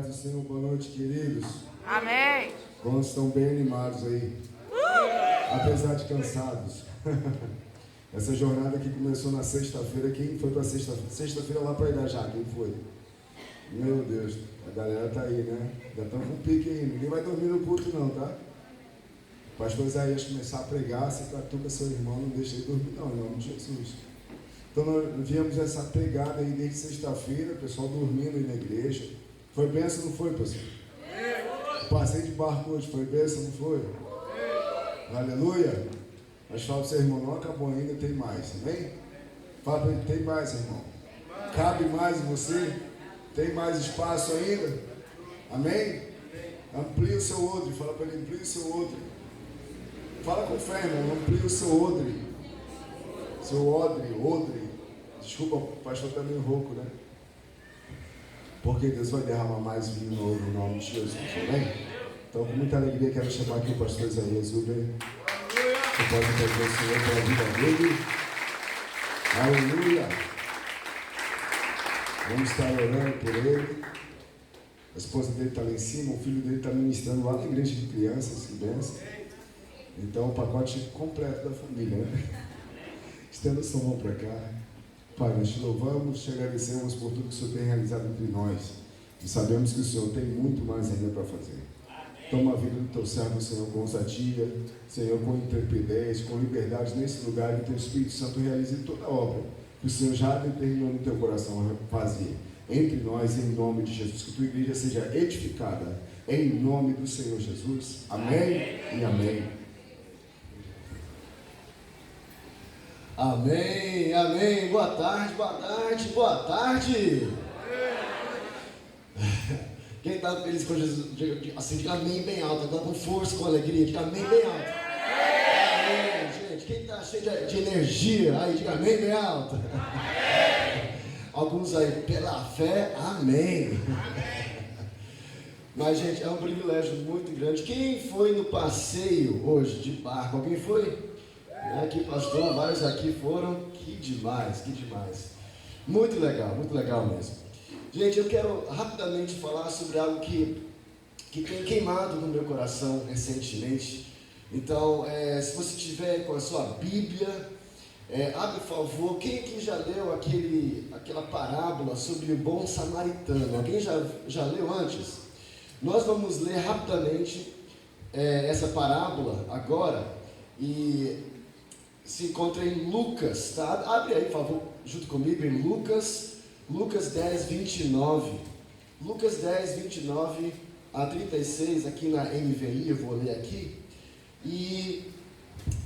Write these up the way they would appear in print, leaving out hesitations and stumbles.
paz do Senhor, boa noite, queridos. Amém. Quantos estão bem animados aí? Apesar de cansados. Essa jornada que começou na sexta-feira, quem foi para sexta-feira lá para Irajá? Quem foi? Meu Deus, a galera tá aí, né? Já estão com pique aí, ninguém vai dormir no culto não, tá? O pastor Isaías começar a pregar, se catuca seu irmão, não deixa ele dormir não, em nome de Jesus. Então nós viemos essa pegada aí desde sexta-feira, o pessoal dormindo aí na igreja. Foi bênção, não foi, pastor? Passei de barco hoje, foi bênção, não foi? Aleluia! Mas fala para o seu irmão, não acabou ainda, tem mais, amém? Fala para ele, tem mais, irmão. Cabe mais em você? Tem mais espaço ainda? Amém? Amplie o seu odre, fala para ele, amplie o seu odre. Fala com fé, irmão, amplie o seu odre. Seu odre. Desculpa, o pastor está meio rouco, né? Porque Deus vai derramar mais vinho novo no nome de Jesus, amém? Então, com muita alegria, quero chamar aqui o pastor Isaías Uber. Você pode pedir o Senhor pela vida dele. Aleluia! Vamos estar orando por ele. A esposa dele está lá em cima, o filho dele está ministrando lá na igreja de crianças, que benção. Então, o pacote completo da família, né? Estenda sua mão para cá. Pai, nós te louvamos, te agradecemos por tudo que o Senhor tem realizado entre nós. E sabemos que o Senhor tem muito mais ainda para fazer. Toma a vida do teu servo, Senhor, com ousadia, Senhor, com intrepidez, com liberdade nesse lugar, que o teu Espírito Santo realize toda a obra que o Senhor já determinou no teu coração a fazer entre nós, em nome de Jesus. Que a tua igreja seja edificada, em nome do Senhor Jesus. Amém e amém. Amém, amém. Boa tarde, boa tarde, boa tarde. Quem está feliz com Jesus, assim, diga amém bem alto. Agora com força, com alegria, diga amém bem alto. Amém, gente. Quem está cheio de energia, aí diga amém bem alto. Alguns aí, pela fé, amém. Mas, gente, é um privilégio muito grande. Quem foi no passeio hoje de barco? Alguém foi? Aqui, pastor, vários aqui foram. Que demais, que demais. Muito legal mesmo. Gente, eu quero rapidamente falar sobre algo que tem queimado no meu coração recentemente. Então, se você tiver com a sua Bíblia, abre, por favor. Quem aqui já leu aquela parábola sobre o bom samaritano? Alguém já leu antes? Nós vamos ler rapidamente essa parábola agora e se encontra em Lucas, tá? Abre aí, por favor, junto comigo em Lucas 10, 29. Lucas 10, 29 a 36, aqui na NVI, eu vou ler aqui. E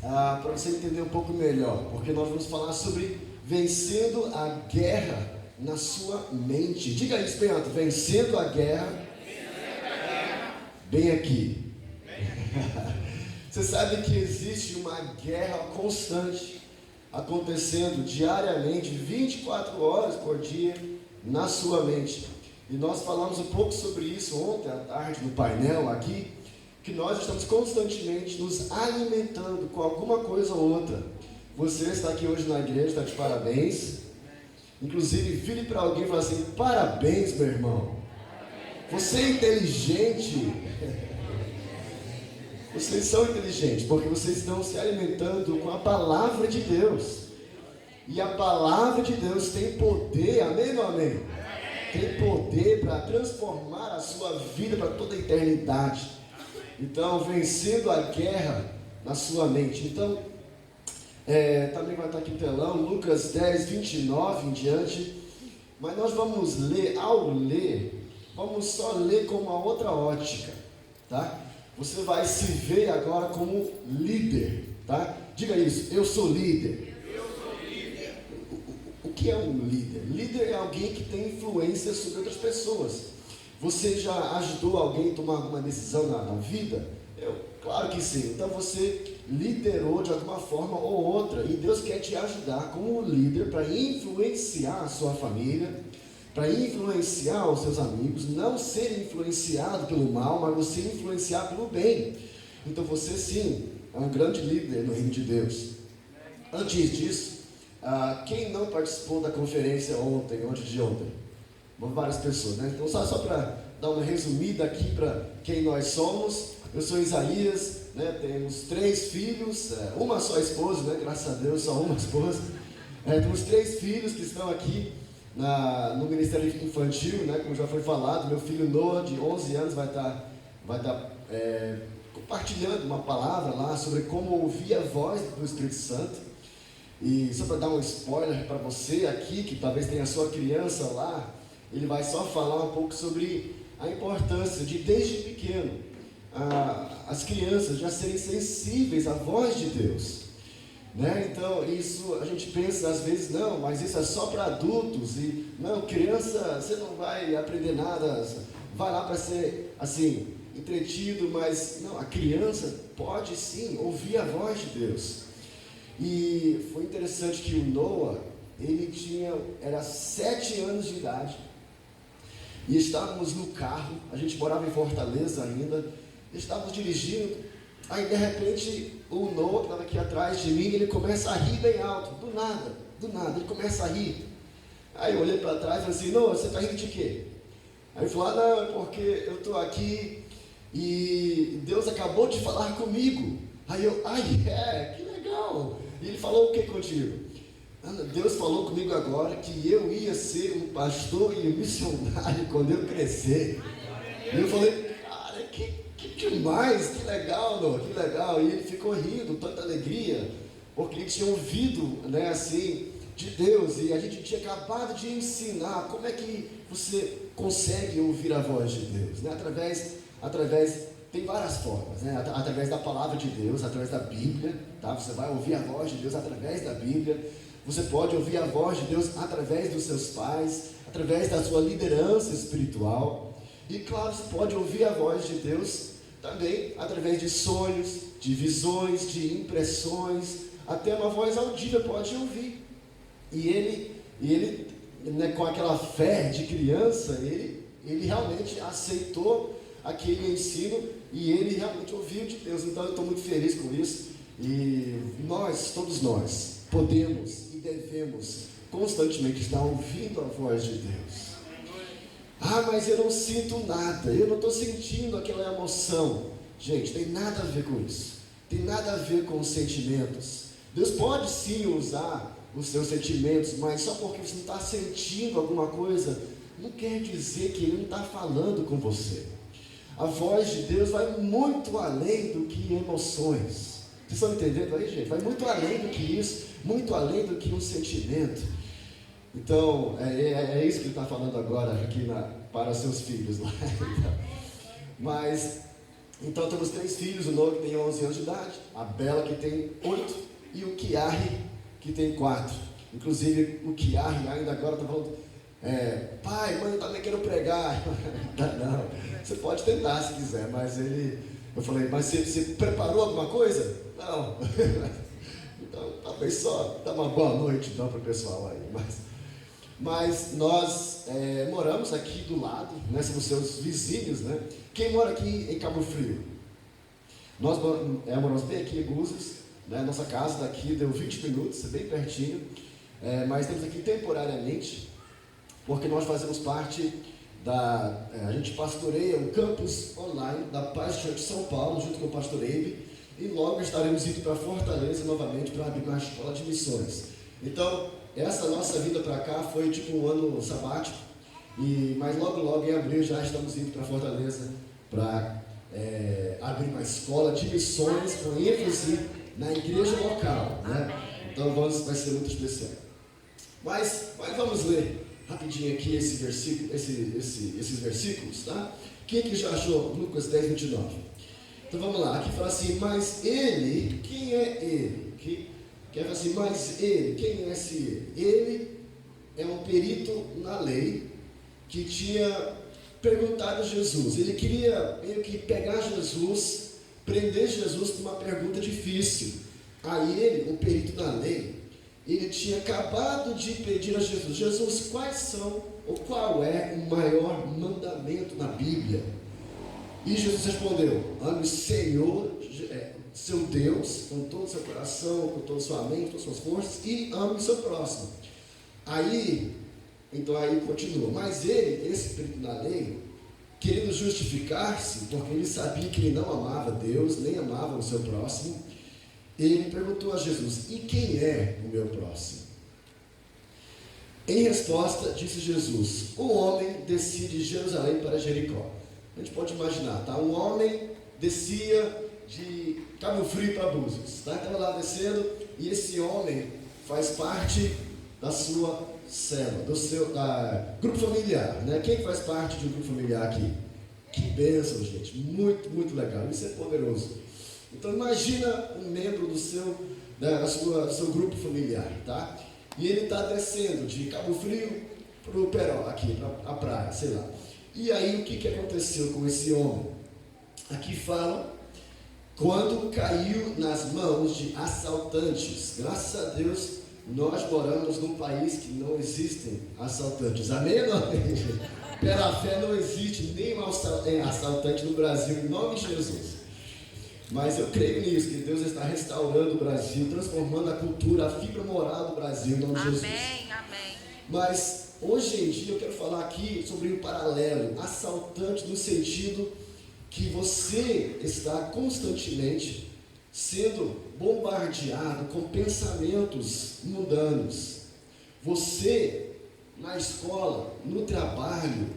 para você entender um pouco melhor, porque nós vamos falar sobre vencendo a guerra na sua mente. Diga isso bem alto, vencendo a guerra bem aqui. Você sabe que existe uma guerra constante acontecendo diariamente, 24 horas por dia, na sua mente. E nós falamos um pouco sobre isso ontem à tarde no painel aqui, que nós estamos constantemente nos alimentando com alguma coisa ou outra. Você está aqui hoje na igreja, está de parabéns. Inclusive, vire para alguém e fale assim, parabéns, meu irmão. Você é inteligente. Vocês são inteligentes, porque vocês estão se alimentando com a palavra de Deus. E a palavra de Deus tem poder, amém ou amém? Tem poder para transformar a sua vida para toda a eternidade. Então, vencendo a guerra na sua mente. Então, também vai estar aqui no telão, Lucas 10, 29 em diante. Mas nós vamos ler, vamos só ler com uma outra ótica, tá? Você vai se ver agora como líder, tá? Diga isso, eu sou líder. Eu sou líder. O que é um líder? Líder é alguém que tem influência sobre outras pessoas. Você já ajudou alguém a tomar alguma decisão na vida? Claro que sim. Então você liderou de alguma forma ou outra. E Deus quer te ajudar como líder para influenciar a sua família, para influenciar os seus amigos, não ser influenciado pelo mal, mas você influenciar pelo bem. Então você sim, é um grande líder no reino de Deus. Antes disso, quem não participou da conferência ontem, antes de ontem? Várias pessoas, né? Então só para dar uma resumida aqui para quem nós somos. Eu sou Isaías, né? Temos 3 filhos, uma só esposa, né? Graças a Deus, só uma esposa. Temos 3 filhos que estão aqui no Ministério Infantil, né? Como já foi falado, meu filho Noah, de 11 anos, vai estar compartilhando uma palavra lá sobre como ouvir a voz do Espírito Santo. E só para dar um spoiler para você aqui, que talvez tenha a sua criança lá, ele vai só falar um pouco sobre a importância de, desde pequeno, as crianças já serem sensíveis à voz de Deus, né? Então isso a gente pensa às vezes, não, mas isso é só para adultos, e não, criança, você não vai aprender nada, vai lá para ser assim, entretido, mas não, a criança pode sim ouvir a voz de Deus. E foi interessante que o Noah, era 7 anos de idade, e estávamos no carro, a gente morava em Fortaleza ainda, estávamos dirigindo, aí de repente o Noah, que estava aqui atrás de mim, ele começa a rir bem alto, do nada, ele começa a rir. Aí eu olhei para trás e falei assim, Noah, você está rindo de quê? Aí ele falou, não, é porque eu estou aqui e Deus acabou de falar comigo. Aí eu, que legal. E ele falou o que contigo? Deus falou comigo agora que eu ia ser um pastor e um missionário quando eu crescer. E eu falei, cara, que demais, que legal, Noah, que legal. E ele ficou rindo, tanta alegria, porque ele tinha ouvido, né, assim, de Deus, e a gente tinha acabado de ensinar como é que você consegue ouvir a voz de Deus, né? Através tem várias formas, né? Através da palavra de Deus, através da Bíblia, tá? Você vai ouvir a voz de Deus através da Bíblia. Você pode ouvir a voz de Deus através dos seus pais, através da sua liderança espiritual. E claro, você pode ouvir a voz de Deus também através de sonhos, de visões, de impressões, até uma voz audível pode ouvir. E ele né, com aquela fé de criança, ele realmente aceitou aquele ensino e ele realmente ouviu de Deus. Então eu estou muito feliz com isso. E todos nós, podemos e devemos constantemente estar ouvindo a voz de Deus. Mas eu não sinto nada, eu não estou sentindo aquela emoção. Gente, tem nada a ver com isso, tem nada a ver com os sentimentos. Deus pode sim usar os seus sentimentos, mas só porque você não está sentindo alguma coisa, não quer dizer que Ele não está falando com você. A voz de Deus vai muito além do que emoções. Vocês estão entendendo aí, gente? Vai muito além do que isso, muito além do que um sentimento. Então, é isso que ele está falando agora aqui para seus filhos lá. Mas, então temos 3 filhos, o Noah que tem 11 anos de idade, a Bela que tem 8 e o Kiari que tem 4. Inclusive o Kiari ainda agora está falando, pai, mãe, eu também quero pregar. Não, você pode tentar se quiser, mas eu falei, mas você preparou alguma coisa? Não. Então, talvez só dá uma boa noite então para o pessoal aí. Mas nós moramos aqui do lado, né, somos seus vizinhos, né? Quem mora aqui em Cabo Frio? Nós moramos bem aqui em Búzios, né? Nossa casa daqui deu 20 minutos, é bem pertinho, mas estamos aqui temporariamente, porque nós fazemos parte a gente pastoreia o campus online da Paz Church São Paulo, junto com o pastor Eibe, e logo estaremos indo para Fortaleza novamente para abrir uma escola de missões. Então, essa nossa vinda para cá foi tipo um ano sabático, mas logo em abril já estamos indo para Fortaleza para abrir uma escola de missões com ênfase na igreja local, né? Então vai ser muito especial. Mas vamos ler rapidinho aqui esses versículos, tá? Quem que já achou Lucas 10, 29? Então vamos lá, aqui fala assim, mas ele, quem é ele? Quer falar assim, mas ele, quem é esse ele? Ele é um perito na lei que tinha perguntado a Jesus. Ele queria meio que pegar Jesus, prender Jesus com uma pergunta difícil. Aí ele, um perito na lei, ele tinha acabado de pedir a Jesus, Jesus, qual é o maior mandamento na Bíblia? E Jesus respondeu, ame o Senhor, seu Deus, com todo o seu coração, com toda a sua mente, com todas as suas forças, e ame o seu próximo. Aí continua, mas esse perito na lei, querendo justificar-se, porque ele sabia que ele não amava Deus, nem amava o seu próximo, ele perguntou a Jesus: e quem é o meu próximo? Em resposta, disse Jesus: um homem descia de Jerusalém para Jericó. A gente pode imaginar, tá? Um homem descia de Cabo Frio para Búzios, tá? Estava lá descendo, e esse homem faz parte da sua célula, do seu grupo familiar, né? Quem faz parte de um grupo familiar aqui? Que bênção, gente, muito, muito legal, isso é poderoso. Então imagina um membro do seu grupo familiar, tá? E ele está descendo de Cabo Frio para o Peró, aqui, para a praia, sei lá. E aí o que aconteceu com esse homem? Aqui fala, quando caiu nas mãos de assaltantes. Graças a Deus, nós moramos num país que não existem assaltantes. Amém ou não? Pela fé não existe nenhum assaltante no Brasil, em nome de Jesus. Mas eu creio nisso, que Deus está restaurando o Brasil, transformando a cultura, a fibra moral do Brasil, em nome de Jesus. Amém, amém. Mas hoje em dia eu quero falar aqui sobre um paralelo, assaltante no sentido que você está constantemente sendo bombardeado com pensamentos mundanos. Você, na escola, no trabalho,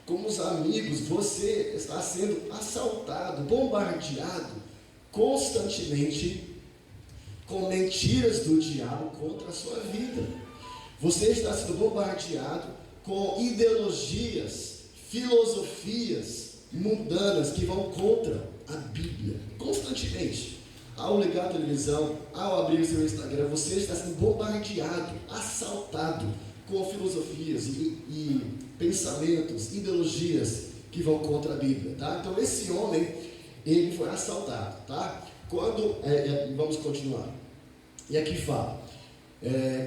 com os amigos, você está sendo assaltado, bombardeado constantemente com mentiras do diabo contra a sua vida. Você está sendo bombardeado com ideologias, filosofias mundanas que vão contra a Bíblia, constantemente. Ao ligar a televisão, ao abrir o seu Instagram, você está sendo bombardeado, assaltado com filosofias e pensamentos, ideologias que vão contra a Bíblia, tá? Então esse homem, ele foi assaltado, tá? Vamos continuar. E aqui fala,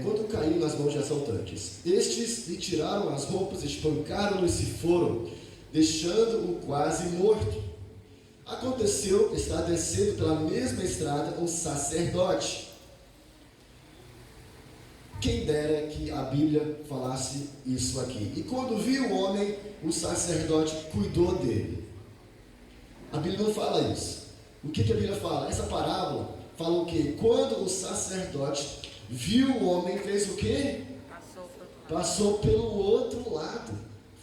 quando caiu nas mãos de assaltantes, estes lhe tiraram as roupas, espancaram-no e se foram, deixando-o quase morto. Aconteceu, está descendo pela mesma estrada um sacerdote. Quem dera que a Bíblia falasse isso aqui. E quando viu o homem, o sacerdote cuidou dele. A Bíblia não fala isso. O que a Bíblia fala? Essa parábola fala o quê? Quando o sacerdote viu o homem, fez o quê? Passou pelo outro lado.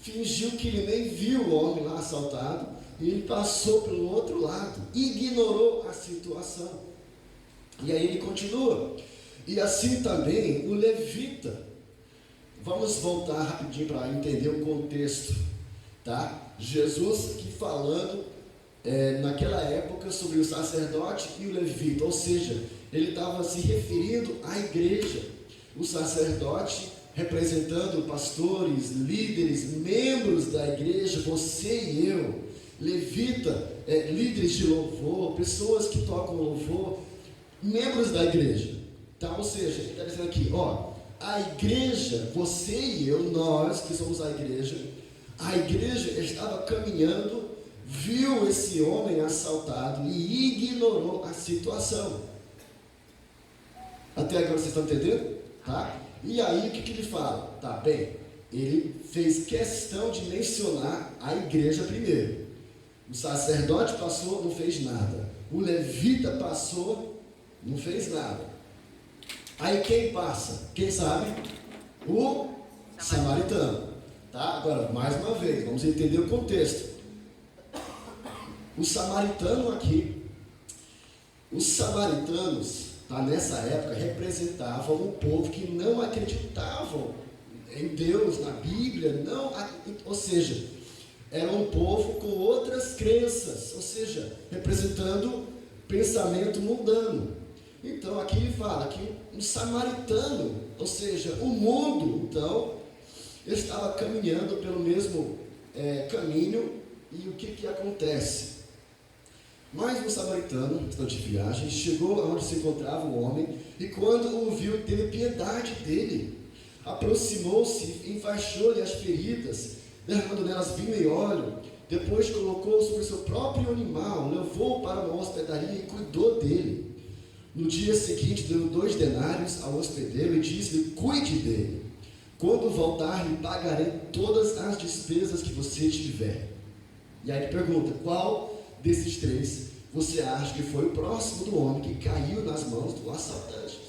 Fingiu que ele nem viu o homem lá assaltado. E ele passou pelo outro lado. Ignorou a situação. E aí ele continua. E assim também o levita. Vamos voltar rapidinho para entender o contexto, tá? Jesus aqui falando naquela época sobre o sacerdote e o levita, ou seja, ele estava se referindo à igreja. O sacerdote representando pastores, líderes, membros da igreja, você e eu. Levita, líderes de louvor, pessoas que tocam louvor, membros da igreja. Tá? Ou seja, ele está dizendo aqui, a igreja, você e eu, nós que somos a igreja estava caminhando, viu esse homem assaltado e ignorou a situação. Até agora vocês estão entendendo? Tá? E aí o que ele fala? Tá bem, ele fez questão de mencionar a igreja primeiro. O sacerdote passou, não fez nada. O levita passou, não fez nada. Aí quem passa? Quem sabe? O samaritano. Tá? Agora, mais uma vez, vamos entender o contexto. O samaritano aqui, os samaritanos, tá, nessa época, representavam um povo que não acreditavam em Deus, na Bíblia, ou seja, era um povo com outras crenças, ou seja, representando pensamento mundano. Então aqui ele fala que um samaritano, ou seja, o mundo, então, estava caminhando pelo mesmo caminho. E o que acontece? Mas o samaritano, estando de viagem, chegou aonde se encontrava o homem, e quando o viu, teve piedade dele. Aproximou-se, enfaixou-lhe as feridas, derramando nelas vinho e óleo. Depois colocou sobre o seu próprio animal, levou-o para uma hospedaria e cuidou dele. No dia seguinte, deu 2 denários ao hospedeiro e disse-lhe: cuide dele. Quando voltar, lhe pagarei todas as despesas que você tiver. E aí ele pergunta, qual desses três você acha que foi o próximo do homem que caiu nas mãos do assaltante?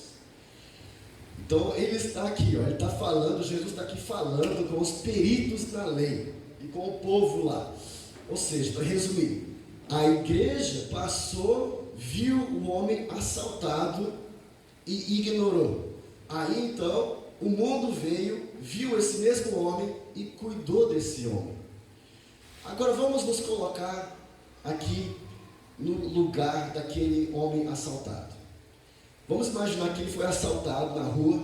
Então ele está aqui, ele está falando, Jesus está aqui falando com os peritos na lei e com o povo lá. Ou seja, para resumir, a igreja passou, viu o homem assaltado e ignorou. Aí então o mundo veio, viu esse mesmo homem e cuidou desse homem. Agora vamos nos colocar aqui no lugar daquele homem assaltado. Vamos imaginar que ele foi assaltado na rua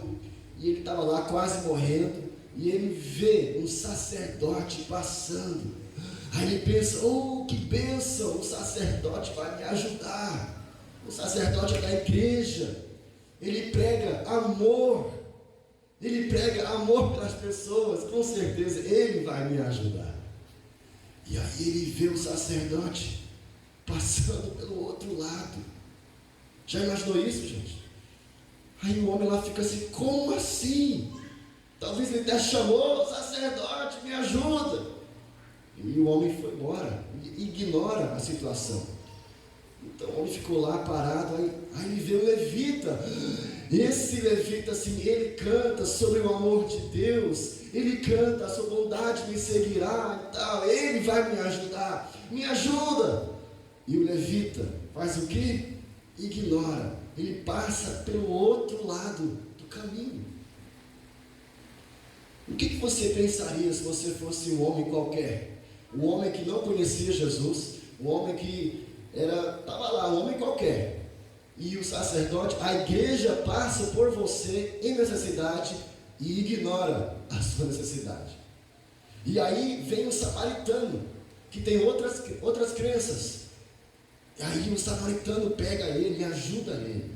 e ele estava lá quase morrendo e ele vê um sacerdote passando. Aí ele pensa, oh, que bênção, o sacerdote vai me ajudar. O sacerdote é da igreja, ele prega amor pelas pessoas, com certeza ele vai me ajudar. E aí ele vê o sacerdote passando pelo outro lado. Já imaginou isso, gente? Aí o homem lá fica assim, como assim? Talvez ele até chamou, sacerdote, me ajuda. E o homem foi embora, ignora a situação. Então o homem ficou lá parado, aí ele vê o levita. Esse levita assim, ele canta sobre o amor de Deus, ele canta, a sua bondade me seguirá e tal, ele vai me ajudar, me ajuda. E o levita faz o quê? Ignora, ele passa pelo outro lado do caminho. O que você pensaria se você fosse um homem qualquer? Um homem que não conhecia Jesus, um homem que estava lá, um homem qualquer. E o sacerdote, a igreja passa por você em necessidade e ignora a sua necessidade. E aí vem o samaritano, que tem outras crenças. E aí o samaritano pega ele e ajuda ele.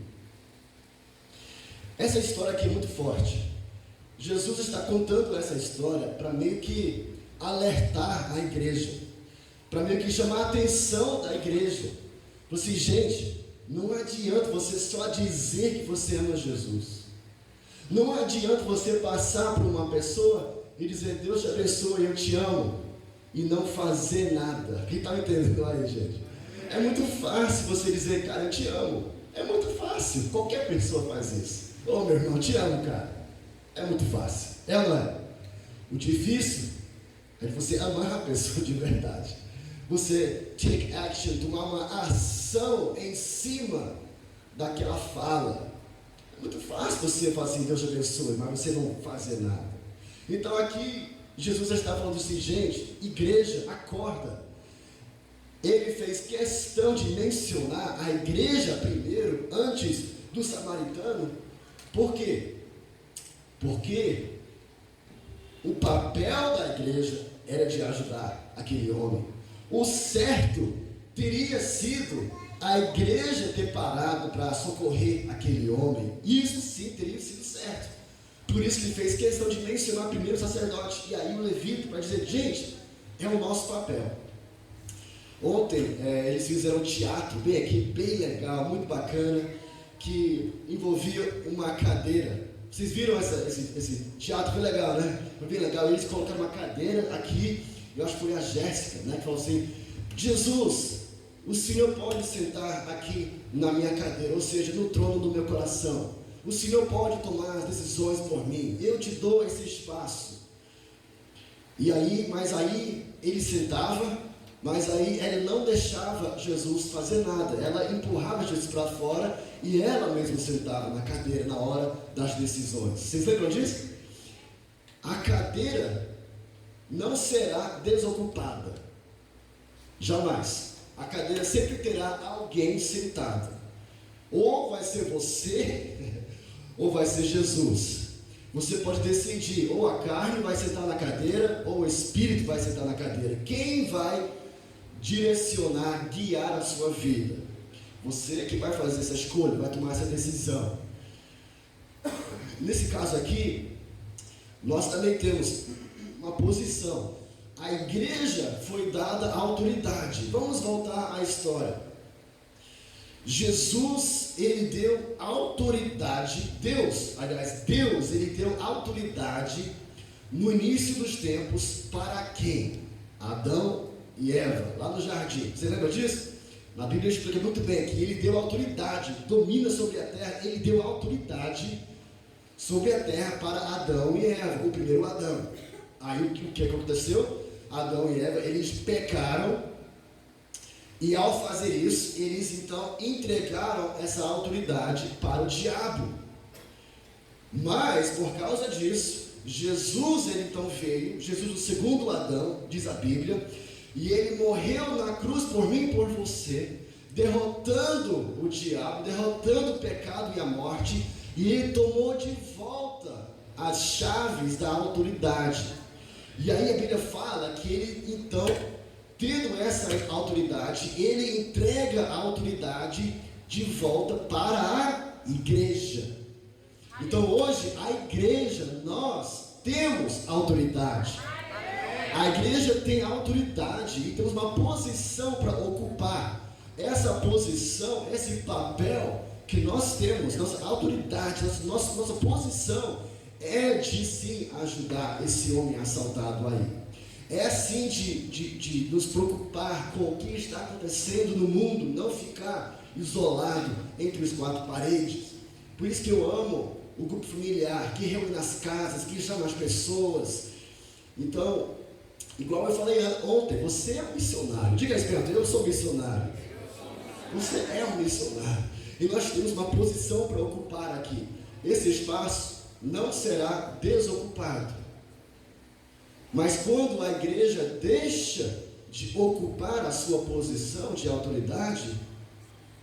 Essa história aqui é muito forte. Jesus está contando essa história para meio que alertar a igreja, para meio que chamar a atenção da igreja. Assim, gente, não adianta você só dizer que você ama Jesus. Não adianta você passar por uma pessoa e dizer, Deus te abençoe, eu te amo, e não fazer nada. Quem está me entendendo aí, gente? É muito fácil você dizer, cara, eu te amo. É muito fácil, qualquer pessoa faz isso. Ô meu irmão, te amo, cara. É muito fácil, é ou não é? O difícil é você amar a pessoa de verdade. Você take action, tomar uma ação em cima daquela fala. É muito fácil você falar assim, Deus te abençoe, mas você não fazer nada. Então aqui, Jesus está falando assim, gente, igreja, acorda. Ele fez questão de mencionar a igreja primeiro, antes do samaritano. Por quê? Porque o papel da igreja era de ajudar aquele homem. O certo teria sido a igreja ter parado para socorrer aquele homem. Isso sim teria sido certo. Por isso que ele fez questão de mencionar primeiro o sacerdote e aí o levita, para dizer, gente, é o nosso papel. Ontem eles fizeram um teatro bem aqui, bem legal, muito bacana, que envolvia uma cadeira. Vocês viram esse teatro? Foi legal, né? Foi bem legal. Eles colocaram uma cadeira aqui, eu acho que foi a Jéssica, né? Que falou assim, Jesus, o Senhor pode sentar aqui na minha cadeira, ou seja, no trono do meu coração. O Senhor pode tomar as decisões por mim. Eu te dou esse espaço. E aí, mas aí ele sentava, mas aí ela não deixava Jesus fazer nada. Ela empurrava Jesus para fora e ela mesma sentava na cadeira na hora das decisões. Vocês lembram disso? A cadeira não será desocupada. Jamais. A cadeira sempre terá alguém sentado. Ou vai ser você, ou vai ser Jesus. Você pode decidir, ou a carne vai sentar na cadeira, ou o Espírito vai sentar na cadeira. Quem vai direcionar, guiar a sua vida? Você que vai fazer essa escolha, vai tomar essa decisão. Nesse caso aqui, nós também temos uma posição. A igreja foi dada a autoridade. Vamos voltar à história. Jesus, ele deu autoridade, Deus, ele deu autoridade no início dos tempos para quem? Adão e Eva, lá no jardim. Você lembra disso? Na Bíblia explica muito bem que ele deu autoridade, domina sobre a terra, ele deu autoridade sobre a terra para Adão e Eva, o primeiro Adão. Aí o que aconteceu? Adão e Eva, eles pecaram, e ao fazer isso, eles então entregaram essa autoridade para o diabo. Mas, por causa disso, Jesus, ele então veio, Jesus o segundo Adão, diz a Bíblia, e ele morreu na cruz por mim e por você, derrotando o diabo, derrotando o pecado e a morte, e ele tomou de volta as chaves da autoridade. E aí a Bíblia fala que ele então, tendo essa autoridade, ele entrega a autoridade de volta para a igreja. Então hoje a igreja, nós temos autoridade. A igreja tem autoridade e temos uma posição para ocupar. Essa posição, esse papel que nós temos, nossa autoridade, nossa posição é de sim ajudar esse homem assaltado aí. É sim de nos preocupar com o que está acontecendo no mundo, não ficar isolado entre as quatro paredes. Por isso que eu amo o grupo familiar, que reúne nas casas, que chama as pessoas. Então, igual eu falei ontem, você é um missionário. Diga isso, eu sou missionário. Você é um missionário. E nós temos uma posição para ocupar aqui. Esse espaço não será desocupado. Mas quando a igreja deixa de ocupar a sua posição de autoridade,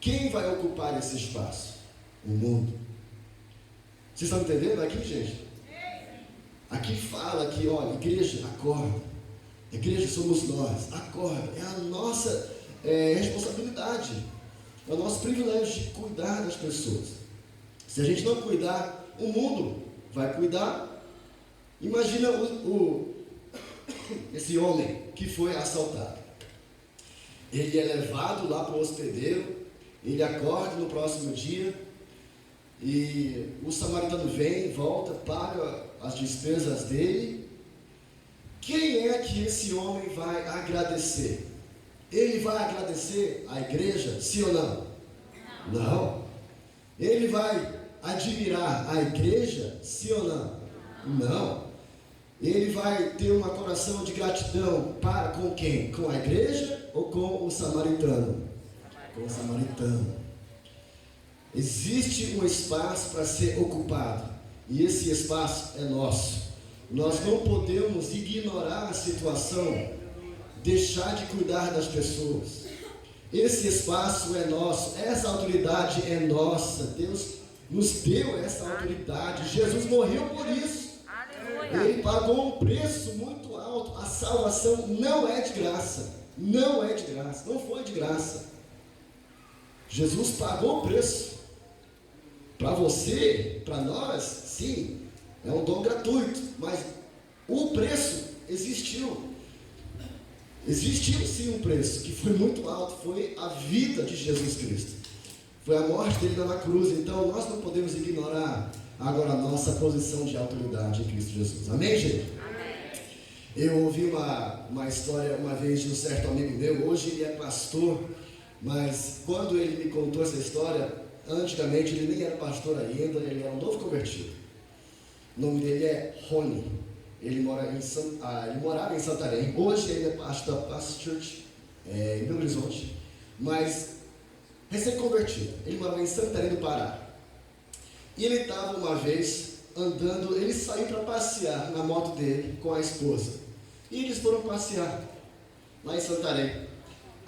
quem vai ocupar esse espaço? O mundo. Vocês estão entendendo aqui, gente? Aqui fala que, olha, igreja, acorda. Igreja somos nós, acorda. É a nossa responsabilidade, é o nosso privilégio de cuidar das pessoas. Se a gente não cuidar, o mundo vai cuidar. Imagina esse homem que foi assaltado. Ele é levado lá para o hospedeiro, ele acorda no próximo dia, e o samaritano vem, volta, paga as despesas dele. Quem é que esse homem vai agradecer? Ele vai agradecer a igreja, sim ou não? Não. Ele vai admirar a igreja, sim ou não? Não. Ele vai ter um coração de gratidão para com quem? Com a igreja ou com o samaritano? Com o samaritano. Existe um espaço para ser ocupado, e esse espaço é nosso. Nós não podemos ignorar a situação, deixar de cuidar das pessoas. Esse espaço é nosso, essa autoridade é nossa. Deus nos deu essa autoridade. Jesus morreu por isso. Ele pagou um preço muito alto. A salvação não é de graça. Não é de graça, não foi de graça. Jesus pagou o preço. Para você, para nós, sim, é um dom gratuito, mas o preço existiu. Existiu sim um preço, que foi muito alto, foi a vida de Jesus Cristo. Foi a morte dele na cruz. Então nós não podemos ignorar agora a nossa posição de autoridade em Cristo Jesus. Amém, gente? Amém. Eu ouvi uma história uma vez de um certo amigo meu. Hoje ele é pastor, mas quando ele me contou essa história, antigamente ele nem era pastor ainda, ele era um novo convertido. O nome dele é Rony. Ele morava em Santarém. Hoje ele é pastor da Past Church em Belo Horizonte, mas recém-convertido. Ele morava em Santarém do Pará. E ele estava uma vez andando, ele saiu para passear na moto dele com a esposa. E eles foram passear lá em Santarém.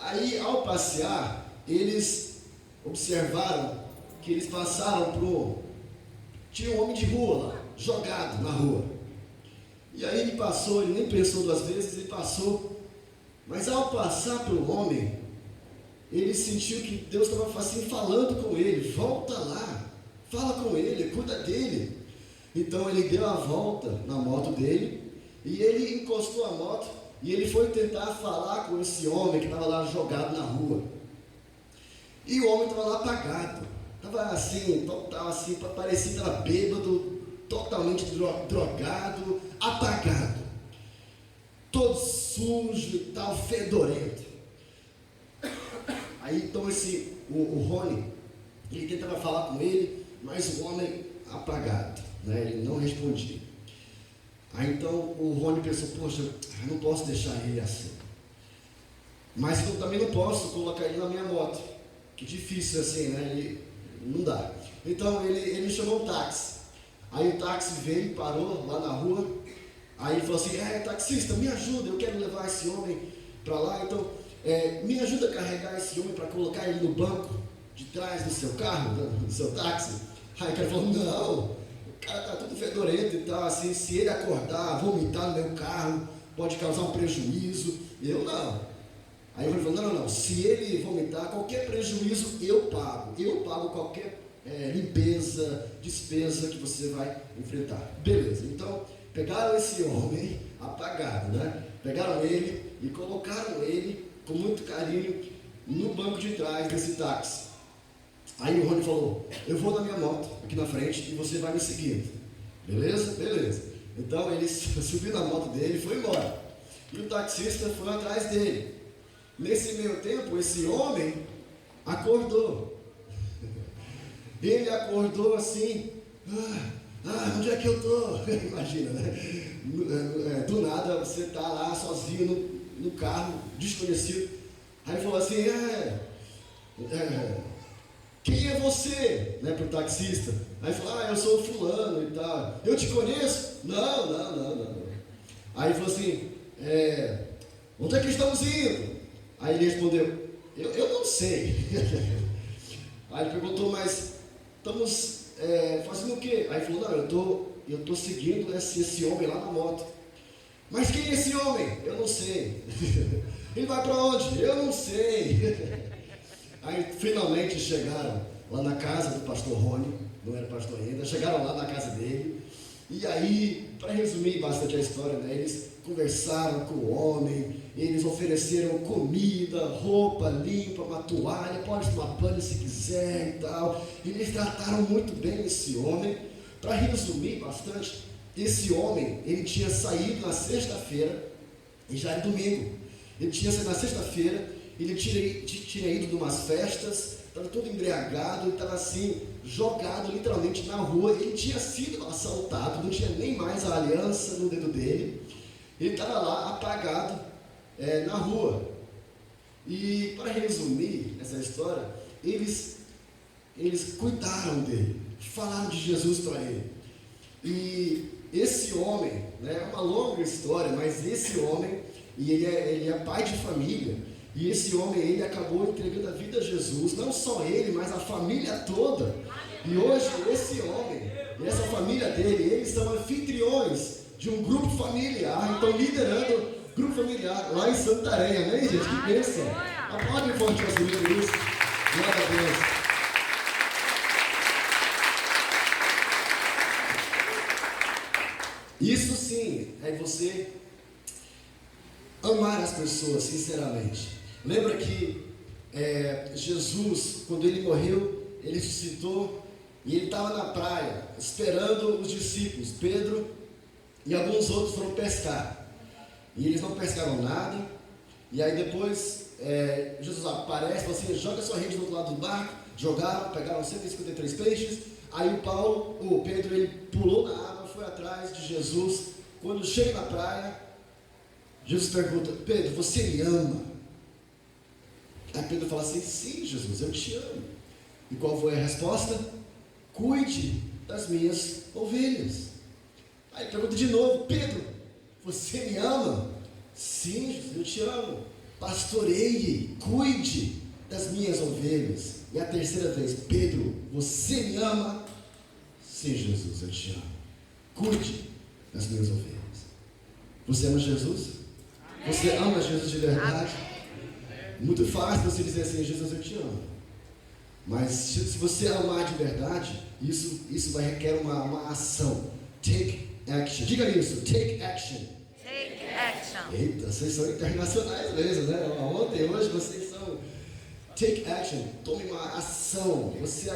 Aí, ao passear, eles observaram que eles passaram tinha um homem de rua lá, jogado na rua. E aí ele passou, ele nem pensou duas vezes, ele passou. Mas ao passar pelo homem, ele sentiu que Deus estava assim falando com ele: volta lá, fala com ele, cuida dele. Então ele deu a volta na moto dele, e ele encostou a moto, e ele foi tentar falar com esse homem que estava lá jogado na rua. E o homem estava lá apagado, estava assim, total assim, parecia que estava bêbado, totalmente drogado, apagado. Todos sujo e tal, fedorento. Aí então o Rony, ele tentava falar com ele, mas o homem apagado, né? Ele não respondia. Aí então o Rony pensou, poxa, eu não posso deixar ele assim. Mas eu também não posso colocar ele na minha moto. Que difícil assim, né? Ele, não dá. Então ele chamou um táxi. Aí o táxi veio, parou lá na rua. Aí ele falou assim, taxista, me ajuda, eu quero levar esse homem para lá. Então, me ajuda a carregar esse homem para colocar ele no banco de trás do seu carro, do seu táxi. Aí o cara falou, não, o cara tá todo fedorento e tal, assim, se ele acordar, vomitar no meu carro, pode causar um prejuízo. Eu não. Aí ele falou, não, se ele vomitar, qualquer prejuízo eu pago qualquer limpeza, despesa que você vai enfrentar. Beleza, então pegaram esse homem apagado, né? Pegaram ele e colocaram ele com muito carinho no banco de trás desse táxi. Aí o Rony falou, eu vou na minha moto aqui na frente e você vai me seguindo. Beleza? Beleza. Então ele subiu na moto dele e foi embora. E o taxista foi atrás dele. Nesse meio tempo, esse homem acordou. Ele acordou assim, onde é que eu estou? Imagina, né? Do nada você está lá sozinho no carro, desconhecido. Aí falou assim, quem é você? Né, para o taxista. Aí falou, eu sou o fulano e tal. Eu te conheço? Não. Aí falou assim, onde é que estamos indo? Aí ele respondeu, eu não sei. Aí ele perguntou, mas estamos fazendo o quê? Aí ele falou, não, eu estou seguindo esse homem lá na moto. Mas quem é esse homem? Eu não sei. Ele vai para onde? Eu não sei. Aí finalmente chegaram lá na casa do pastor Rony, não era pastor ainda, chegaram lá na casa dele. E aí, para resumir bastante a história, né, eles conversaram com o homem, eles ofereceram comida, roupa limpa, uma toalha, pode tomar banho se quiser e tal. Eles trataram muito bem esse homem. Para resumir bastante, esse homem, ele tinha saído na sexta-feira, e já era domingo. Ele tinha saído na sexta-feira, ele tinha ido de umas festas, estava todo embriagado, estava assim, jogado literalmente na rua. Ele tinha sido assaltado, não tinha nem mais a aliança no dedo dele. Ele estava lá apagado na rua. E para resumir essa história, eles cuidaram dele, falaram de Jesus para ele. E esse homem, né, é uma longa história, mas esse homem, e ele é pai de família, e esse homem, ele acabou entregando a vida a Jesus, não só ele, mas a família toda. E hoje esse homem e essa família dele, eles são anfitriões de um grupo familiar, então liderando grupo familiar lá em Santarém, amém, gente? Que bênção! Aplaude forte para isso. Glória a Deus. Isso sim é você amar as pessoas sinceramente. Lembra que Jesus, quando ele morreu, ele ressuscitou e ele estava na praia esperando os discípulos, Pedro e alguns outros foram pescar. E eles não pescaram nada. E aí depois Jesus aparece, fala assim, joga sua rede do outro lado do barco. Jogaram, pegaram 153 peixes. Aí o Pedro, ele pulou na água, foi atrás de Jesus. Quando chega na praia, Jesus pergunta, Pedro, você me ama? Aí Pedro fala assim, sim, Jesus, eu te amo. E qual foi a resposta? Cuide das minhas ovelhas. Aí pergunta de novo, Pedro, você me ama? Sim, Jesus, eu te amo. Pastoreie, cuide das minhas ovelhas. E a terceira vez, Pedro, você me ama? Sim, Jesus, eu te amo. Cuide das minhas ovelhas. Você ama Jesus? Você ama Jesus de verdade? Muito fácil você dizer assim, Jesus, eu te amo. Mas se você amar de verdade, isso vai requerer uma ação. Take action. Diga isso, take action. Take action. Eita, vocês são internacionais mesmo, né? Ontem, hoje vocês são. Take action. Tome uma ação. Você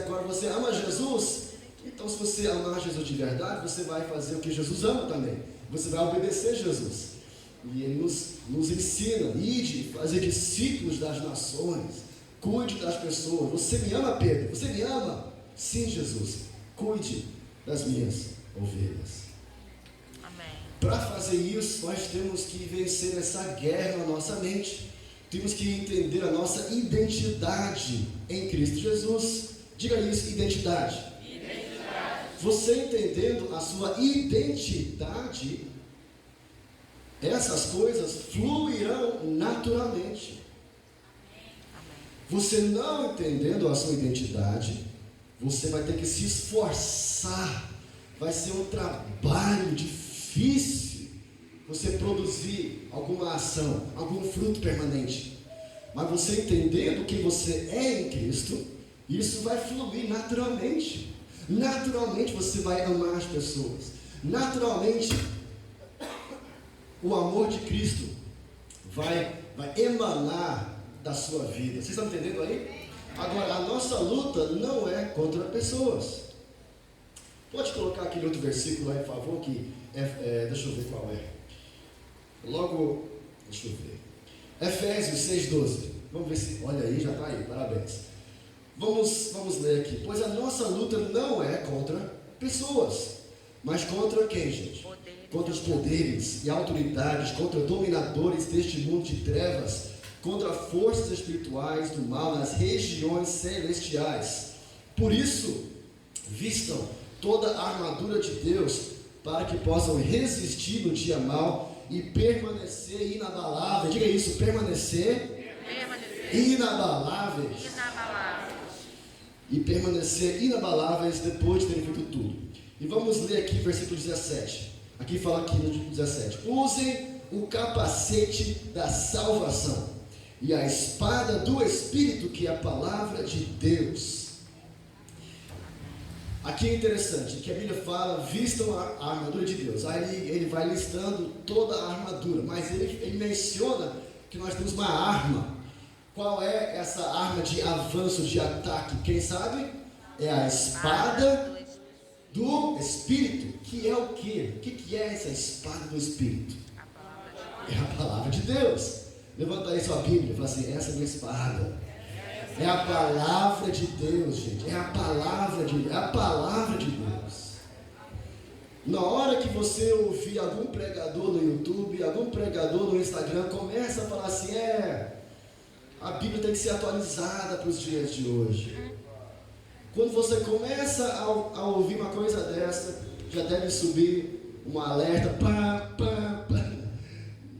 ama Jesus? Então, se você amar Jesus de verdade, você vai fazer o que Jesus ama também. Você vai obedecer Jesus. E Ele nos ensina, ide, fazer discípulos das nações, cuide das pessoas. Você me ama, Pedro? Você me ama? Sim, Jesus, cuide das minhas ovelhas. Amém. Para fazer isso, nós temos que vencer essa guerra na nossa mente. Temos que entender a nossa identidade em Cristo Jesus. Diga isso, identidade. Você entendendo a sua identidade, essas coisas fluirão naturalmente. Você não entendendo a sua identidade, você vai ter que se esforçar. Vai ser um trabalho difícil você produzir alguma ação, algum fruto permanente. Mas você entendendo quem você é em Cristo, isso vai fluir naturalmente. Naturalmente você vai amar as pessoas. Naturalmente o amor de Cristo vai emanar da sua vida. Vocês estão entendendo aí? Agora, a nossa luta não é contra pessoas. Pode colocar aquele outro versículo aí, por favor, que deixa eu ver qual é. Logo, deixa eu ver. Efésios 6,12. Vamos ver se, olha aí, já está aí, parabéns. Vamos ler aqui. Pois a nossa luta não é contra pessoas, mas contra quem, gente? Contra os poderes e autoridades, contra dominadores deste mundo de trevas, contra forças espirituais do mal nas regiões celestiais. Por isso, vistam toda a armadura de Deus, para que possam resistir no dia mau e permanecer inabaláveis. Diga isso, permanecer inabaláveis. E permanecer inabaláveis depois de terem feito tudo. E vamos ler aqui versículo 17. Aqui fala aqui no 17. Usem o capacete da salvação e a espada do Espírito, que é a palavra de Deus. Aqui é interessante que a Bíblia fala, vistam a armadura de Deus. Aí ele vai listando toda a armadura, mas ele menciona que nós temos uma arma. Qual é essa arma de avanço, de ataque? Quem sabe? É a espada do Espírito. Que é o quê? O que é essa espada do Espírito? É a palavra de Deus. Levanta aí sua Bíblia e fala assim, essa é a minha espada. É a palavra de Deus, gente. É a palavra de Deus. Na hora que você ouvir algum pregador no YouTube, algum pregador no Instagram, começa a falar assim, a Bíblia tem que ser atualizada para os dias de hoje. Quando você começa a ouvir uma coisa dessa, já deve subir um alerta,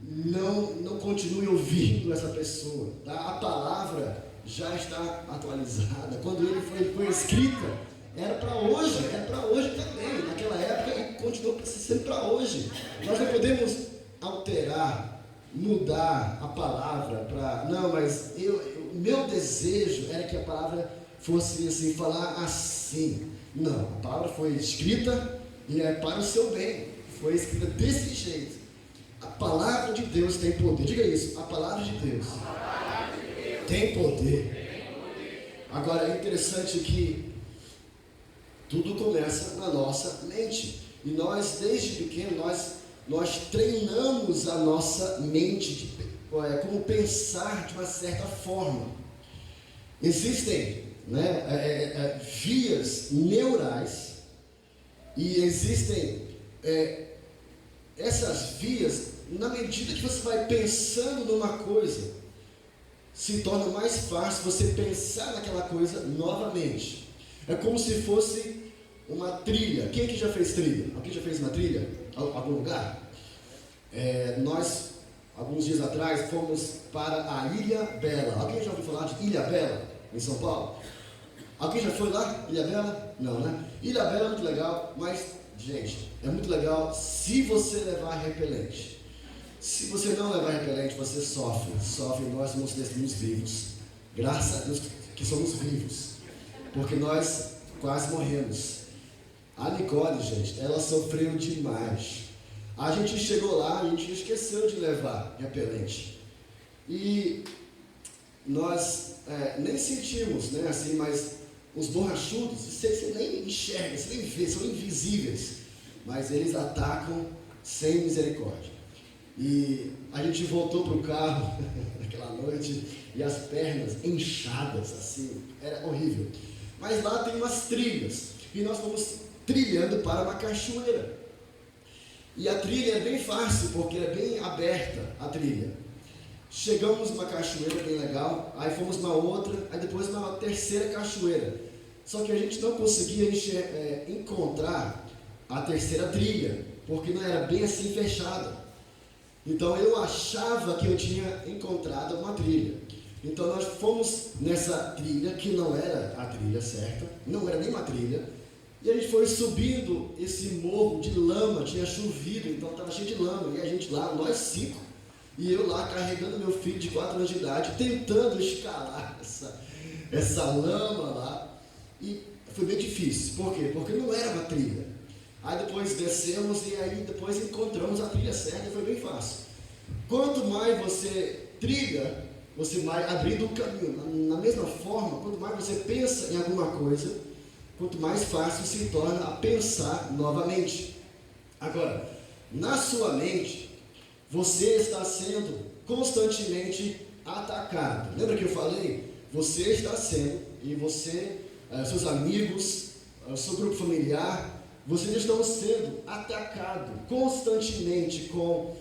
Não continue ouvindo essa pessoa, tá? A palavra já está atualizada. Quando ele foi escrita, era para hoje também, naquela época, e continua sendo para hoje. Nós não podemos alterar, mudar a palavra para... Não, mas meu desejo era que a palavra fosse assim, falar assim. Não, a palavra foi escrita e é para o seu bem. Foi escrita desse jeito. A palavra de Deus tem poder. Diga isso, a palavra de Deus tem poder. Agora é interessante que tudo começa na nossa mente. E nós, desde pequeno, nós treinamos a nossa mente como pensar de uma certa forma. Existem vias neurais e existem essas vias, na medida que você vai pensando numa coisa, se torna mais fácil você pensar naquela coisa novamente. É como se fosse uma trilha. Quem aqui já fez trilha? Alguém já fez uma trilha? Algum lugar? Nós, alguns dias atrás, fomos para a Ilha Bela. Alguém já ouviu falar de Ilha Bela, em São Paulo? Alguém já foi lá? Ilha Bela? Não, né? Ilha Bela é muito legal, mas, gente, é muito legal se você levar repelente. Se você não levar repelente, você sofre. Nós somos testemunhos vivos. Graças a Deus que somos vivos. Porque nós quase morremos. A Nicole, gente, ela sofreu demais. A gente chegou lá, a gente esqueceu de levar repelente. E nós nem sentimos, né, assim, mas os borrachudos, você nem enxerga, você nem vê, são invisíveis. Mas eles atacam sem misericórdia. E a gente voltou para o carro naquela noite e as pernas inchadas, assim, era horrível. Mas lá tem umas trilhas e nós fomos trilhando para uma cachoeira. E a trilha é bem fácil, porque é bem aberta a trilha. Chegamos numa cachoeira bem legal, aí fomos uma outra, aí depois uma terceira cachoeira. Só que a gente não conseguia encontrar a terceira trilha, porque não era bem assim fechada. Então eu achava que eu tinha encontrado uma trilha. Então nós fomos nessa trilha, que não era a trilha certa, não era nem uma trilha, e a gente foi subindo esse morro de lama, tinha chovido, então estava cheio de lama, e a gente lá, nós 5, e eu lá carregando meu filho de 4 anos de idade, tentando escalar essa lama lá, e foi bem difícil. Por quê? Porque não era uma trilha. Aí depois descemos e aí depois encontramos a trilha certa e foi bem fácil. Quanto mais você trilha, você vai abrindo o caminho. Na mesma forma, quanto mais você pensa em alguma coisa, quanto mais fácil se torna a pensar novamente. Agora, na sua mente, você está sendo constantemente atacado. Lembra que eu falei? Você está sendo, e você, seus amigos, seu grupo familiar, vocês estão sendo atacados constantemente com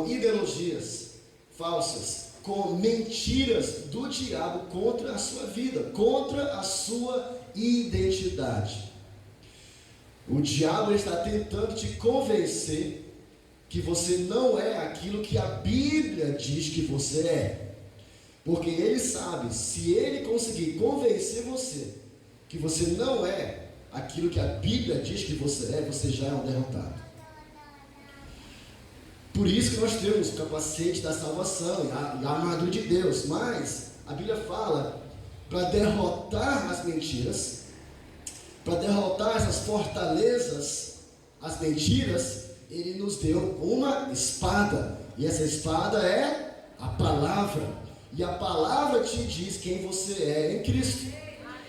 ideologias falsas, com mentiras do diabo contra a sua vida, contra a sua identidade. O diabo está tentando te convencer que você não é aquilo que a Bíblia diz que você é. Porque ele sabe, se ele conseguir convencer você que você não é aquilo que a Bíblia diz que você já é um derrotado. Por isso que nós temos o capacete da salvação e a armadura de Deus. Mas a Bíblia fala para derrotar as mentiras, para derrotar essas fortalezas, as mentiras, ele nos deu uma espada. E essa espada é a palavra. E a palavra te diz quem você é em Cristo.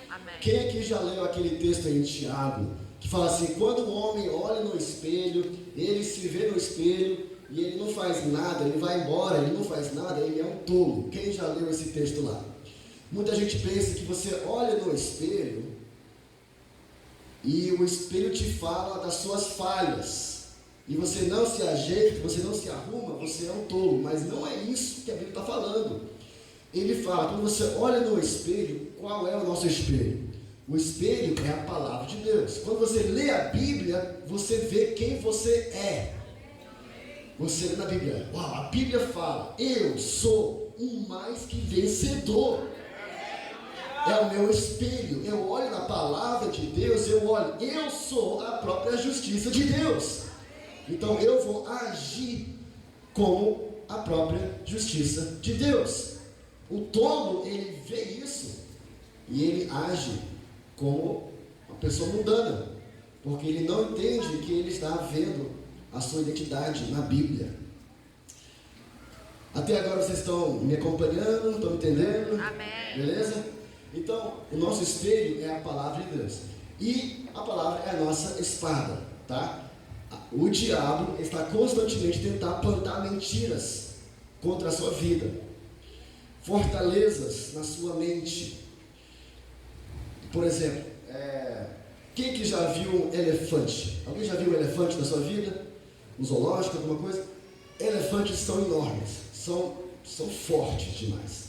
Amém. Quem aqui já leu aquele texto em Tiago, que fala assim: quando o homem olha no espelho, ele se vê no espelho e ele não faz nada, ele vai embora, ele não faz nada, ele é um tolo. Quem já leu esse texto lá? Muita gente pensa que você olha no espelho e o espelho te fala das suas falhas, e você não se ajeita, você não se arruma, você é um tolo. Mas não é isso que a Bíblia está falando. Ele fala, quando você olha no espelho, qual é o nosso espelho? O espelho é a palavra de Deus. Quando você lê a Bíblia, você vê quem você é. Você lê na Bíblia, uau, a Bíblia fala, eu sou um mais que vencedor. É o meu espelho. Eu olho na palavra de Deus, eu sou a própria justiça de Deus. Então eu vou agir como a própria justiça de Deus. O tolo, ele vê isso e ele age como uma pessoa mundana, porque ele não entende que ele está vendo a sua identidade na Bíblia. Até agora vocês estão me acompanhando, estão me entendendo? Amém. Beleza? Então, o nosso espelho é a palavra de Deus. E a palavra é a nossa espada, tá? O diabo está constantemente tentando plantar mentiras contra a sua vida. Fortalezas na sua mente. Por exemplo, quem que já viu um elefante? Alguém já viu um elefante na sua vida? Um zoológico, alguma coisa? Elefantes são enormes, são fortes demais.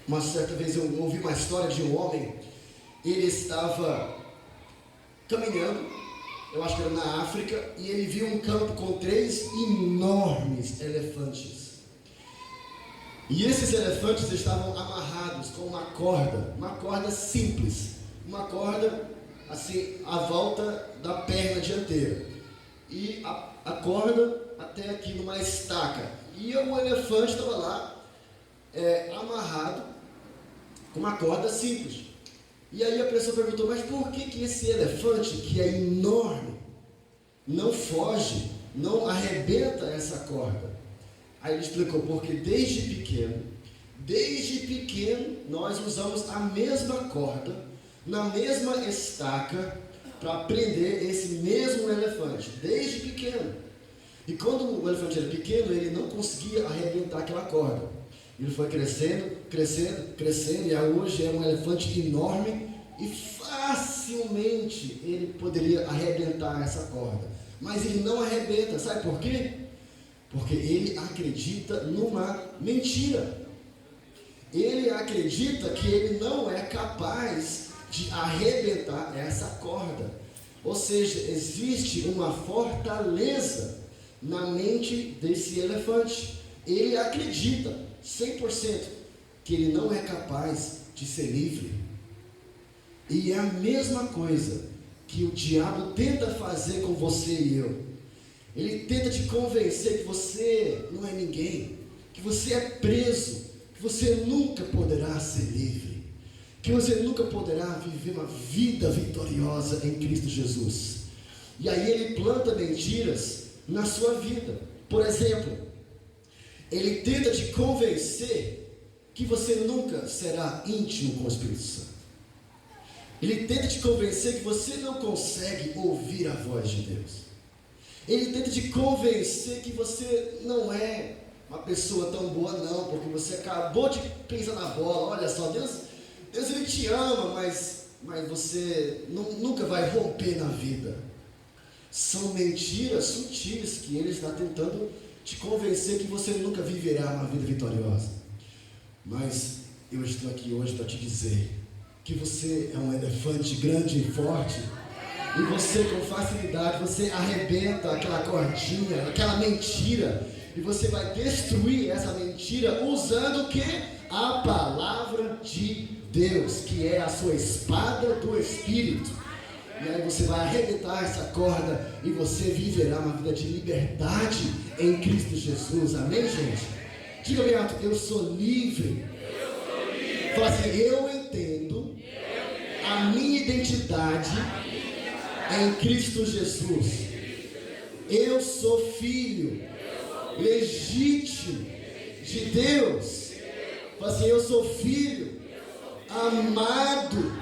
Uma certa vez eu ouvi uma história de um homem. Ele estava caminhando, eu acho que era na África, e ele viu um campo com 3 enormes elefantes. E esses elefantes estavam amarrados com uma corda simples, uma corda assim à volta da perna dianteira, e a corda até aqui numa estaca, e o elefante estava lá amarrado com uma corda simples. E aí a pessoa perguntou, mas por que esse elefante, que é enorme, não foge, não arrebenta essa corda? Aí ele explicou, porque desde pequeno, nós usamos a mesma corda, na mesma estaca, para prender esse mesmo elefante, desde pequeno. E quando o elefante era pequeno, ele não conseguia arrebentar aquela corda. Ele foi crescendo, crescendo, crescendo, e hoje é um elefante enorme e facilmente ele poderia arrebentar essa corda. Mas ele não arrebenta, sabe por quê? Porque ele acredita numa mentira. Ele acredita que ele não é capaz de arrebentar essa corda. Ou seja, existe uma fortaleza na mente desse elefante. Ele acredita 100% que ele não é capaz de ser livre. E é a mesma coisa que o diabo tenta fazer com você e eu. Ele tenta te convencer que você não é ninguém, que você é preso, que você nunca poderá ser livre, que você nunca poderá viver uma vida vitoriosa em Cristo Jesus. E aí ele planta mentiras na sua vida. Por exemplo, ele tenta te convencer que você nunca será íntimo com o Espírito Santo. Ele tenta te convencer que você não consegue ouvir a voz de Deus. Ele tenta te convencer que você não é uma pessoa tão boa não, porque você acabou de pisar na bola. Olha só, Deus ele te ama, mas você nunca vai romper na vida. São mentiras sutis que ele está tentando te convencer que você nunca viverá uma vida vitoriosa. Mas eu estou aqui hoje para te dizer que você é um elefante grande e forte, e você com facilidade, você arrebenta aquela cordinha, aquela mentira, e você vai destruir essa mentira usando o que? A palavra de Deus, que é a sua espada do Espírito. E aí você vai arrebentar essa corda e você viverá uma vida de liberdade em Cristo Jesus. Amém, gente? Diga bem alto, eu sou livre. Fala assim, eu entendo a minha identidade em Cristo Jesus. Eu sou filho legítimo de Deus. Fala assim, eu sou filho amado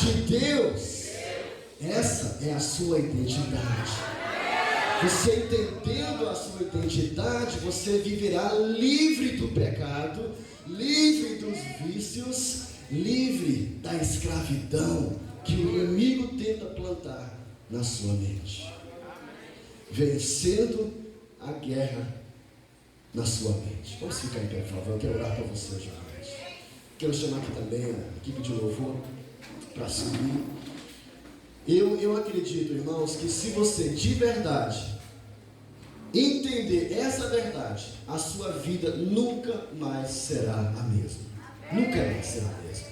de Deus. Essa é a sua identidade. Você entendendo a sua identidade, você viverá livre do pecado, livre dos vícios, livre da escravidão que o inimigo tenta plantar na sua mente, vencendo a guerra na sua mente. Vamos ficar em pé, por favor. Eu quero orar para você, jovens. Quero chamar aqui também a equipe de louvor para subir. Eu acredito, irmãos, que se você de verdade entender essa verdade, a sua vida nunca mais será a mesma. Nunca mais será a mesma.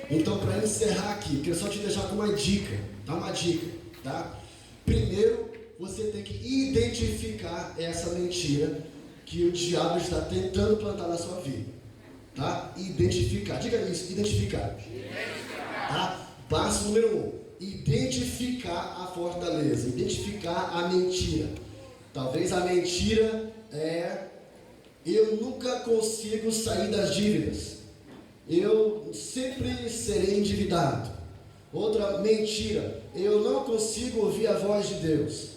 Então, para encerrar aqui, eu quero só te deixar com uma dica. Tá? Uma dica, tá? Primeiro, você tem que identificar essa mentira que o diabo está tentando plantar na sua vida. Tá? Identificar. Diga isso, identificar. Tá? Passo número 1. Identificar a fortaleza, identificar a mentira. Talvez a mentira é: eu nunca consigo sair das dívidas, eu sempre serei endividado. Outra mentira: eu não consigo ouvir a voz de Deus.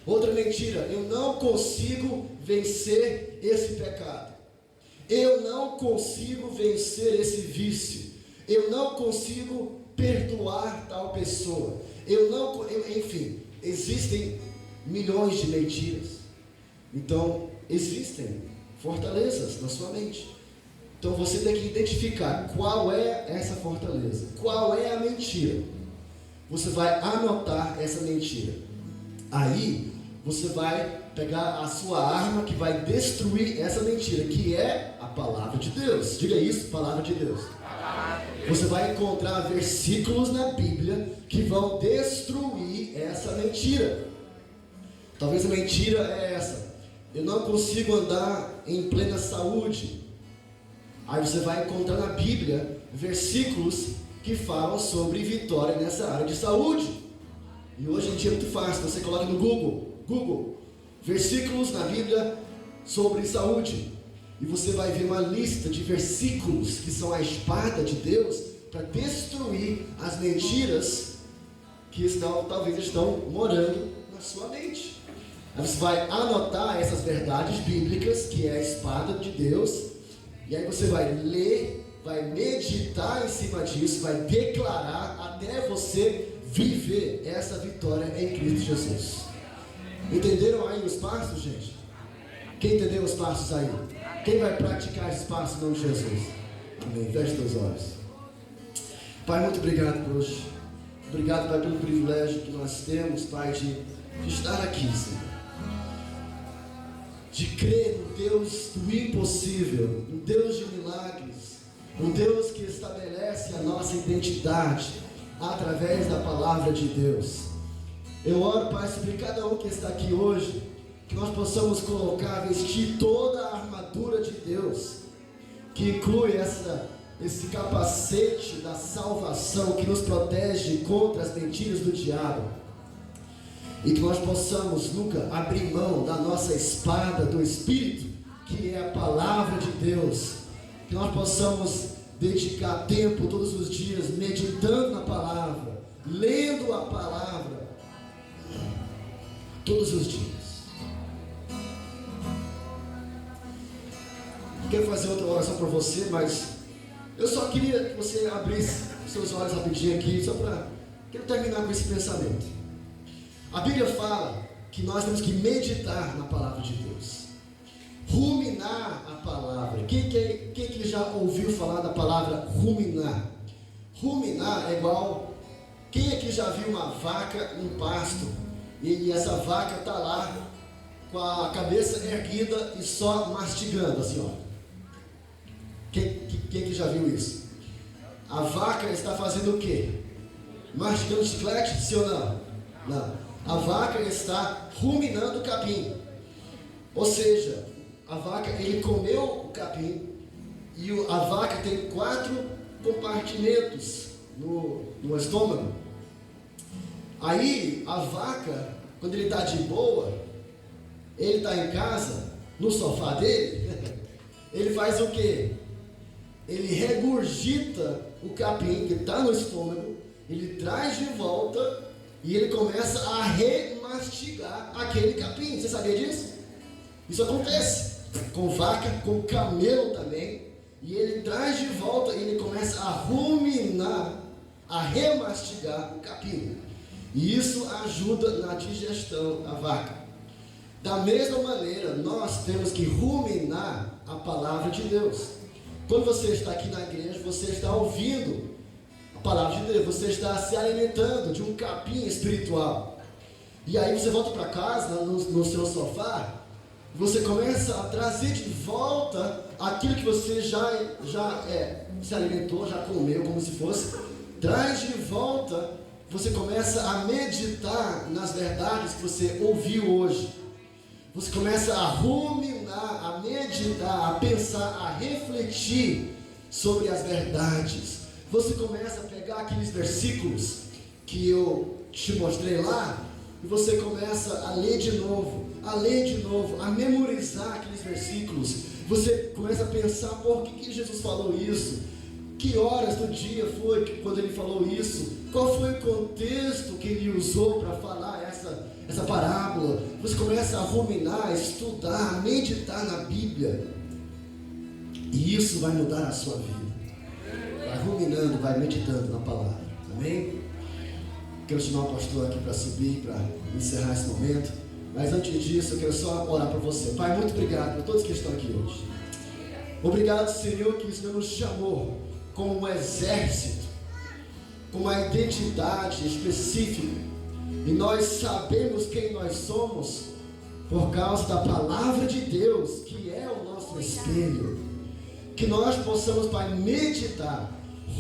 Outra mentira: eu não consigo vencer esse pecado, eu não consigo vencer esse vício, eu não consigo perdoar tal pessoa, enfim, existem milhões de mentiras. Então, existem fortalezas na sua mente. Então, você tem que identificar qual é essa fortaleza, qual é a mentira. Você vai anotar essa mentira. Aí, você vai pegar a sua arma que vai destruir essa mentira, que é a palavra de Deus. Diga isso, palavra de Deus. Você vai encontrar versículos na Bíblia que vão destruir essa mentira. Talvez a mentira é essa: eu não consigo andar em plena saúde. Aí você vai encontrar na Bíblia versículos que falam sobre vitória nessa área de saúde. E hoje em dia é muito fácil, você coloca no Google, versículos na Bíblia sobre saúde. E você vai ver uma lista de versículos que são a espada de Deus para destruir as mentiras que talvez estão morando na sua mente. Aí você vai anotar essas verdades bíblicas, que é a espada de Deus, e aí você vai ler, vai meditar em cima disso, vai declarar até você viver essa vitória em Cristo Jesus. Entenderam aí os passos, gente? Quem entendeu os passos aí? Quem vai praticar esses passos em nome de Jesus? Amém. Feche teus olhos. Pai, muito obrigado por hoje. Obrigado, Pai, pelo privilégio que nós temos, Pai, de estar aqui, Senhor. De crer no Deus do impossível, um Deus de milagres, um Deus que estabelece a nossa identidade através da palavra de Deus. Eu oro, Pai, sobre cada um que está aqui hoje, que nós possamos colocar, vestir toda a armadura de Deus, que inclui esse capacete da salvação que nos protege contra as mentiras do diabo, e que nós possamos nunca abrir mão da nossa espada do Espírito, que é a palavra de Deus, que nós possamos dedicar tempo todos os dias meditando na palavra, lendo a palavra todos os dias. Quero fazer outra oração por você, mas eu só queria que você abrisse seus olhos rapidinho aqui, quero terminar com esse pensamento. A Bíblia fala que nós temos que meditar na palavra de Deus, ruminar a palavra. Quem que já ouviu falar da palavra ruminar? Ruminar é igual, quem aqui já viu uma vaca em pasto e essa vaca está lá com a cabeça erguida e só mastigando assim, ó? Quem que já viu isso? A vaca está fazendo o quê? Mastigando chiclete, sim ou não? Não. A vaca está ruminando o capim. Ou seja, a vaca, ele comeu o capim, e a vaca tem 4 compartimentos no estômago. Aí, a vaca, quando ele está de boa, ele está em casa, no sofá dele, ele faz o quê? Ele regurgita o capim que está no estômago, ele traz de volta e ele começa a remastigar aquele capim. Você sabia disso? Isso acontece com vaca, com camelo também. E ele traz de volta e ele começa a ruminar, a remastigar o capim. E isso ajuda na digestão da vaca. Da mesma maneira, nós temos que ruminar a palavra de Deus. Quando você está aqui na igreja, você está ouvindo a palavra de Deus, você está se alimentando de um capim espiritual. E aí você volta para casa, no seu sofá, você começa a trazer de volta aquilo que você já se alimentou, já comeu, como se fosse. Traz de volta, você começa a meditar nas verdades que você ouviu hoje. Você começa a ruminar, a meditar, a pensar, a refletir sobre as verdades. Você começa a pegar aqueles versículos que eu te mostrei lá, e você começa a ler de novo, a memorizar aqueles versículos. Você começa a pensar, por que Jesus falou isso? Que horas do dia foi quando ele falou isso? Qual foi o contexto que ele usou para falar essa parábola? Você começa a ruminar, a estudar, a meditar na Bíblia. E isso vai mudar a sua vida. Vai ruminando, vai meditando na palavra. Amém? Quero chamar o pastor aqui para subir, para encerrar esse momento. Mas antes disso, eu quero só orar por você. Pai, muito obrigado por todos que estão aqui hoje. Obrigado, Senhor, que o Senhor nos chamou como um exército, com uma identidade específica, e nós sabemos quem nós somos por causa da palavra de Deus, que é o nosso espelho. Que nós possamos, Pai, meditar,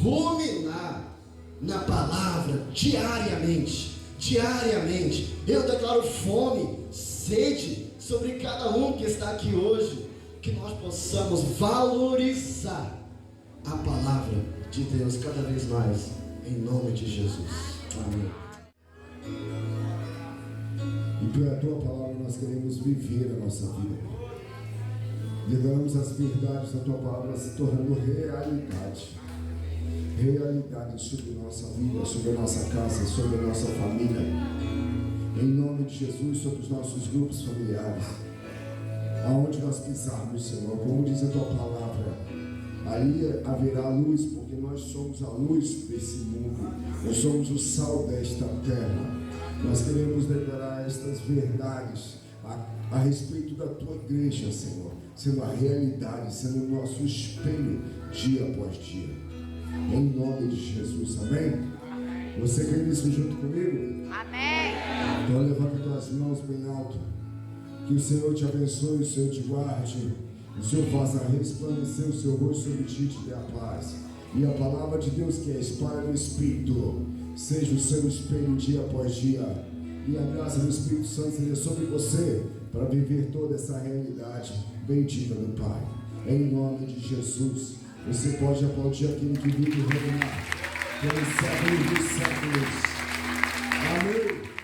ruminar na palavra diariamente. Eu declaro fome, sede sobre cada um que está aqui hoje, que nós possamos valorizar a palavra de Deus cada vez mais, em nome de Jesus. Amém. E pela tua palavra nós queremos viver a nossa vida. Liberamos as verdades da tua palavra se tornando realidade. realidade sobre nossa vida, sobre a nossa casa, sobre a nossa família. Em nome de Jesus, sobre os nossos grupos familiares. Aonde nós pisarmos, Senhor, como diz a tua palavra, aí haverá luz, porque nós somos a luz desse mundo, nós somos o sal desta terra. Nós queremos declarar estas verdades a respeito da tua igreja, Senhor, sendo a realidade, sendo o nosso espelho dia após dia. Em nome de Jesus, amém? Você crê nisso junto comigo? Amém. Então levanta tuas mãos bem alto. Que o Senhor te abençoe, o Senhor te guarde, o Senhor faça resplandecer o seu rosto sobre ti e te dê a paz. E a palavra de Deus, que é a espada do Espírito, seja o seu espelho dia após dia. E a graça do Espírito Santo seja sobre você para viver toda essa realidade bendita do Pai. Em nome de Jesus, você pode aplaudir aquele que vive e reinar pelos séculos dos séculos. Amém.